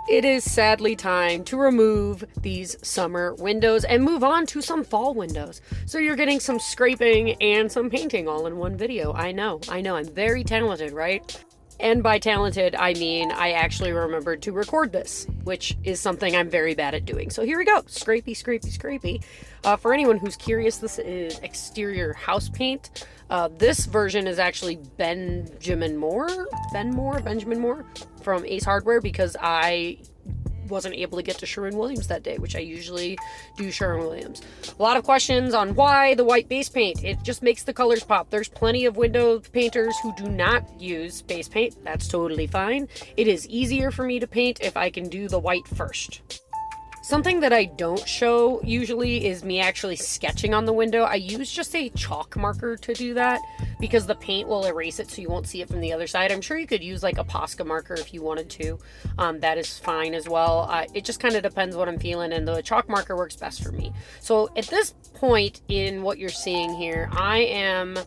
It is sadly time to remove these summer windows and move on to some fall windows. So you're getting some scraping and some painting all in one video. I know, I'm very talented, right? And by talented, I mean I actually remembered to record this, which is something I'm very bad at doing. So here we go, scrapey, scrapey, scrapey. For anyone who's curious, this is exterior house paint. This version is actually Benjamin Moore from Ace Hardware, because I wasn't able to get to Sherwin-Williams that day, which I usually do Sherwin-Williams. A lot of questions on why the white base paint. It just makes the colors pop. There's plenty of window painters who do not use base paint. That's totally fine. It is easier for me to paint if I can do the white first. Something that I don't show usually is me actually sketching on the window. I use just a chalk marker to do that because the paint will erase it so you won't see it from the other side. I'm sure you could use like a Posca marker if you wanted to. That is fine as well. It just kind of depends what I'm feeling, and the chalk marker works best for me. So at this point in what you're seeing here, I am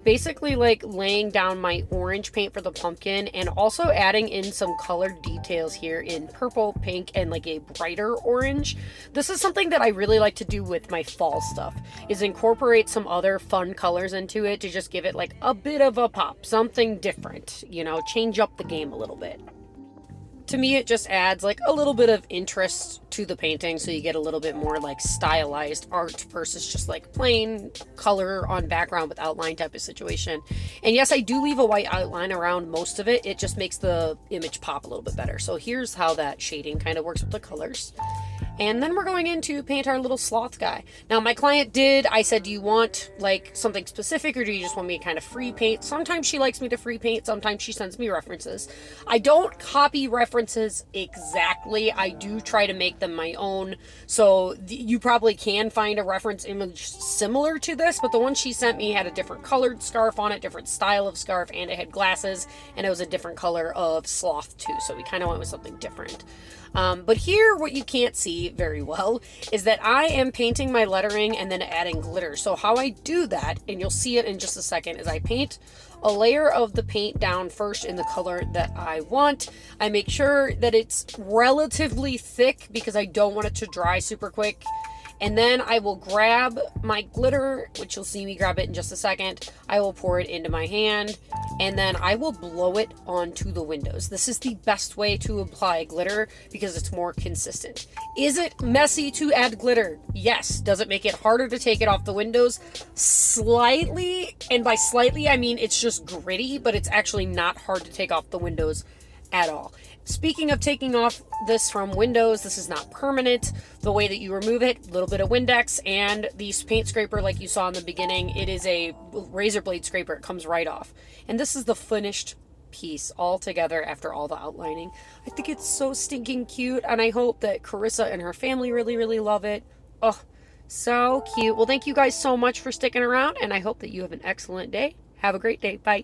basically like laying down my orange paint for the pumpkin and also adding in some colored details here in purple, pink, and like a brighter orange. This is something that I really like to do with my fall stuff, is incorporate some other fun colors into it to just give it like a bit of a pop, something different, you know, change up the game a little bit. To me, it just adds like a little bit of interest to the painting, so you get a little bit more like stylized art versus just like plain color on background with outline type of situation. And yes, I do leave a white outline around most of it. It just makes the image pop a little bit better. So here's how that shading kind of works with the colors. And then we're going in to paint our little sloth guy. Now my client I said, do you want like something specific, or do you just want me to kind of free paint? Sometimes she likes me to free paint, sometimes she sends me references. I don't copy references exactly. I do try to make them my own. So you probably can find a reference image similar to this, but the one she sent me had a different colored scarf on it, different style of scarf, and it had glasses, and it was a different color of sloth too. So we kind of went with something different. But here, what you can't see very well is that I am painting my lettering and then adding glitter. So how I do that, and you'll see it in just a second, is I paint a layer of the paint down first in the color that I want. I make sure that it's relatively thick because I don't want it to dry super quick. And then I will grab my glitter, which you'll see me grab it in just a second. I will pour it into my hand, and then I will blow it onto the windows. This is the best way to apply glitter because it's more consistent. Is it messy to add glitter? Yes. Does it make it harder to take it off the windows? Slightly, and by slightly I mean it's just gritty, but it's actually not hard to take off the windows at all. Speaking of taking off this from windows, this is not permanent. The way that you remove it, a little bit of Windex and the paint scraper like you saw in the beginning. It is a razor blade scraper. It comes right off. And this is the finished piece all together after all the outlining. I think it's so stinking cute, and I hope that Carissa and her family really, really love it. Oh, so cute. Well, thank you guys so much for sticking around, and I hope that you have an excellent day. Have a great day. Bye.